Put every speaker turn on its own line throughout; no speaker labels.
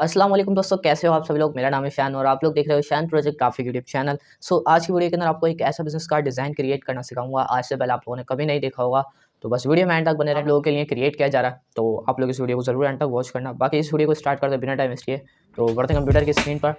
अस्सलाम वालेकुम दोस्तों, कैसे हो आप सभी लोग। मेरा नाम है शान और आप लोग देख रहे हो शान प्रोजेक्ट ग्राफिक यूट्यूब चैनल। आज की वीडियो के अंदर आपको एक ऐसा बिजनेस कार्ड डिज़ाइन क्रिएट करना सिखाऊंगा। आज से पहले आप लोगों ने कभी नहीं देखा होगा, तो बस वीडियो में एंड तक बने रहने। लोगों के लिए क्रिएट किया जा रहा है, तो आप लोग इस वीडियो को जरूर एंड तक वॉच करना। बाकी इस वीडियो को स्टार्ट करते बिना टाइम वेस्ट किए तो बढ़ते कंप्यूटर की स्क्रीन पर।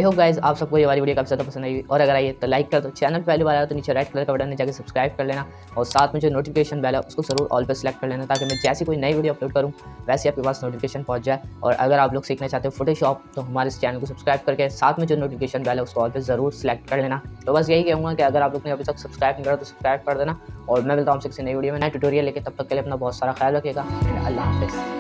आई होप गाइज आप सबको ये वाली वीडियो काफ़ी ज़्यादा पसंद आई, और अगर आई तो लाइक कर दो। चैनल पे पहली बार आया तो नीचे रेड कलर का बटन है, जाके सब्सक्राइब कर लेना, और साथ में जो नोटिफिकेशन बेल है उसको जरूर ऑल पे सेलेक्ट कर लेना, ताकि मैं जैसी कोई नई वीडियो अपलोड करूँ वैसे आपके पास नोटिफिकेशन पहुंच जाए। और अगर आप लोग सीखना चाहते हो फोटोशॉप तो हमारे इस चैनल को सब्सक्राइब करके साथ में जो नोटिफिकेशन बेल है उसको ऑल पे जरूर सेलेक्ट कर लेना। तो बस यही कहूँगा कि अगर आप लोग ने अभी तक सब्सक्राइब नहीं करा तो सब्सक्राइब कर देना, और मैं मिलता हूँ आपसे किसी नई वीडियो में नए ट्यूटोरियल लेके। तब तक के लिए अपना बहुत सारा ख्याल रखिएगा। अल्लाह हाफिज़।